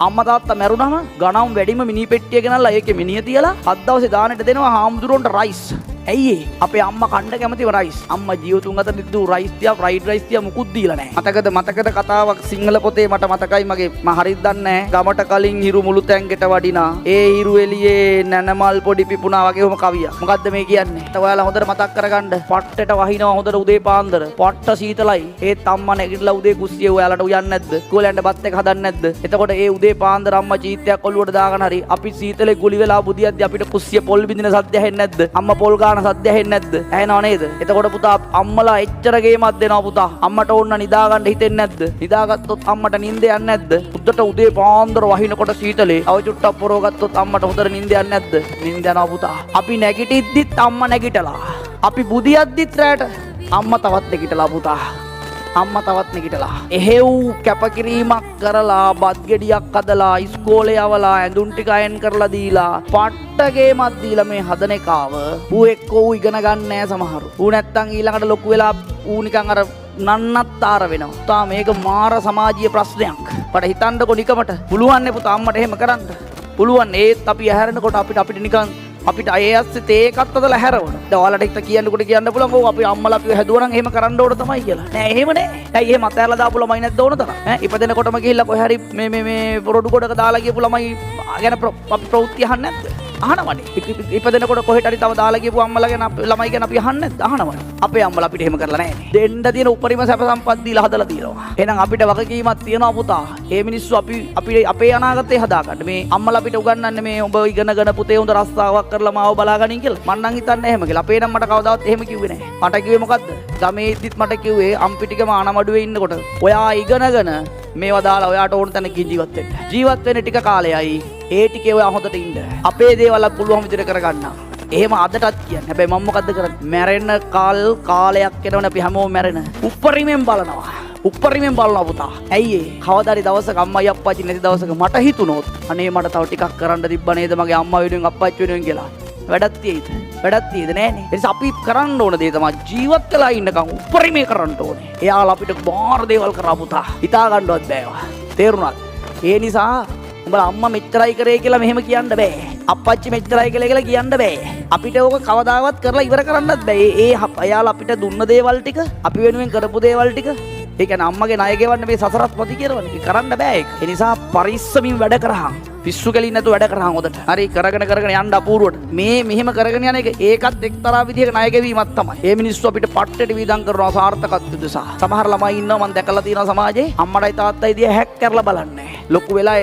අම්මා තාත්තා මැරුණාම ගණන් වැඩිම මිනි පෙට්ටිය ගෙනල්ලා ඒකේ මිනිය තියලා හත් දවසේ දානෙට දෙනවා හාමුදුරුවන්ට රයිස්. ඇයි ඒ? අපේ අම්මා කණ්ඩ කැමතිව රයිස්. අම්මා ජීවතුන් අතර නිදු රයිස් තියා ෆ්‍රයිඩ් රයිස් තියා මුකුත් දීලා නැහැ. මතකද කතාවක් සිංහල පොතේ මට මතකයි මගේ මම හරියට දන්නේ නැහැ. ගමට කලින් හිරු මුළු තැන්ගෙට වඩිනා. ඒ හිරු එළියේ නැනමල් පොඩි පිපුණා වගේ ඔහම කවියක්. මොකද්ද මේ කියන්නේ? ඔයාලා හොඳට මතක් කරගන්න. පට්ටට වහිනවා හොඳට උදේ පාන්දර. පට්ට සීතලයි. ඒත් අම්මා නැගිටලා උදේ කුස්සියේ ඔයාලට උයන්නේ නැද්ද? ඉස්කෝලේ යන්න බත් එක හදන්නේ නැද්ද? එතකොට ඒ උදේ පාන්දර අම්මා චීත්තයක් ඔළුවට දාගෙන හරි අපි සීතලේ ගුලි වෙලා බුදියද්දි අපිට කුස්සිය පොල් බින්දින සද්ද ඇහෙන්නේ නැද්ද? අම්මා පොල් ගාන සද්ද ඇහෙන්නේ නැද්ද? ඇහෙනව නේද? එතකොට පුතා අම්මලා එච්චර ගේමක් දෙනවා පුතා. අම්මට ඕන්න නිදා ගන්න හිතෙන්නේ නැද්ද? නිදාගත්තොත් අම්මට නිින්ද යන්නේ නැද්ද? උද්දට උදේ පාන්දර වහිනකොට සීතලේ අව චුට්ටක් පොරව ගත්තොත් අම්මට හොඳට නිින්ද යන්නේ නැද්ද? නිින්ද යනවා පුතා. අපි නැගිටිද්දිත් අම්මා නැගිටලා. අපි බුදියද්දිත් රැට අම්මා තවත් නැගිටලා පුතා. අම්මා තවත් නැගිටලා එහෙව් කැපකිරීමක් කරලා බත් ගෙඩියක් හදලා ඉස්කෝලේ යවලා ඇඳුම් ටික අයන් කරලා දීලා පට්ට ගේමක් දීලා මේ හදන එකාව ඌ එක්ක ඌ ඉගෙන ගන්න නෑ සමහරු. ඌ නැත්තම් ඊළඟට ලොකු වෙලා ඌ නිකන් අර නන්නත්තර වෙනවා. තා මේක මාර සමාජීය ප්‍රශ්නයක්. මට හිතන්නකො නිකමට පුළුවන් නේ පුතා අම්මට එහෙම කරන්න. පුළුවන් ඒත් අපි ඇහැරෙනකොට අපිට නිකන් අපිට ඒ ඇස්සේ තේකත් අදලා හැරවන. දැන් ඔයාලට හිත කියන්නකොට කියන්න පුළුවන් ඕක අපි අම්මලා අපිව හැදුවා නම් එහෙම කරන්න ඕන තමයි කියලා. නෑ එහෙම නෑ. ඇයි එහෙම අතහැරලා දාපු ළමයි නැද්ද ඕන තරම්? ඉපදෙනකොටම ගිහිල්ලා කොහේ හරි මේ පොරොඩු ගොඩක දාලා ගියපු ළමයි ගැන අපි ප්‍රවෘත්ති අහන්නේ නැද්ද? අහනවනේ. ඉපදෙනකොට කොහෙට හරි තව දාලා ගියපු අම්මලා ගැන ළමයි ගැන අපි අහන්නේ නැද්ද? අහනවනේ. අපේ අම්මලා අපිට එහෙම කරලා නෑනේ. දෙන්න තියෙන උපරිම සැප සම්පත් දීලා හදලා තියෙනවා. එහෙනම් අපිට වගකීමක් තියෙනවා පුතා. මේ මිනිස්සු අපි අපේ අනාගතේ හදාගන්න. මේ අම්මලා අපිට උගන්වන්නේ මේ ඔබ ඉගෙනගෙන පුතේ හොඳ රස්සාවක් කරලා මාව බලාගනින් කියලා. මං නම් හිතන්නේ එහෙම කියලා. අපේ නම් මට කවදාවත් එහෙම කිව්වේ නෑ. මට කිව්වේ මොකද්ද? ගමේ ඉද්දිත් මට කිව්වේ අම්පිටිකම ආනමඩුවේ ඉන්නකොට ඔයා ඉගෙනගෙන මේවා දාලා ඔයාට ඕන තැනකින් ජීවත් වෙන්න. ජීවත් වෙන්න ටික කාලයයි. ඒ ටිකේ ඔයා හොඳට ඉන්න. අපේ දේවල් පුළුවන් විදිහට කරගන්න. එහෙම අදටත් කියන්නේ. හැබැයි මම මොකද්ද කරන්නේ? මැරෙන කාලයක් එනවනේ අපි හැමෝම මැරෙන. උප්පරිමෙන් බලනවා. උප්පරිමෙන් බලනවා පුතා. ඇයි ඒ? කවදාරි දවසක අම්මයි අප්පච්චි නැති දවසක මට හිතුනොත් අනේ මට තව ටිකක් කරන්න තිබ්බ නේද මගේ අම්මා වෙනුවෙන් අප්පච්චි වෙනුවෙන් කියලා. වැඩක් තියෙයිද? වැඩක් තියෙද නෑනේ. ඒ නිසා අපි කරන්න ඕන දේ තමයි ජීවත් වෙලා ඉන්නකම් උප්පරිමේ කරන්න ඕනේ. එයාලා අපිට බාහිර දේවල් කරා පුතා. හිතා ගන්නවත් බෑවා. තේරුණාද? ඒ නිසා උඹලා අම්මා මෙච්චරයි කරේ කියලා මෙහෙම කියන්න බෑ. අප්පච්චි මෙච්චරයි කියලා කියන්න බෑ. අපිට ඕක කවදාවත් කරලා ඉවර කරන්නත් බෑ. එයාලා අපිට දුන්න දේවල් ටික, අපි වෙනුවෙන් කරපු දේවල් ටික, ඒ කියන්නේ අම්මගේ ණය ගෙවන්න මේ සසරත් පොති කියනවනේ. ඒක කරන්න බෑ ඒක. ඒ නිසා පරිස්සමින් වැඩ කරහන්. පිස්සු කෙලින් නැතුව වැඩ කරහන් හොදට. හරි කරගෙන යන්න අපූර්වට. මෙහෙම කරගෙන යන එක ඒකත් එක්තරා විදිහක ණය ගෙවීමක් තමයි. මේ මිනිස්සු අපිට පට්ටට වීදම් කරනවා සාර්ථකත්වය උදෙසා. සමහර ළමයි ඉන්නවා මම දැකලා තියෙනවා සමාජයේ අම්මටයි තාත්තයි දිහා හැක් කරලා බලන්නේ. ලොකු වෙලා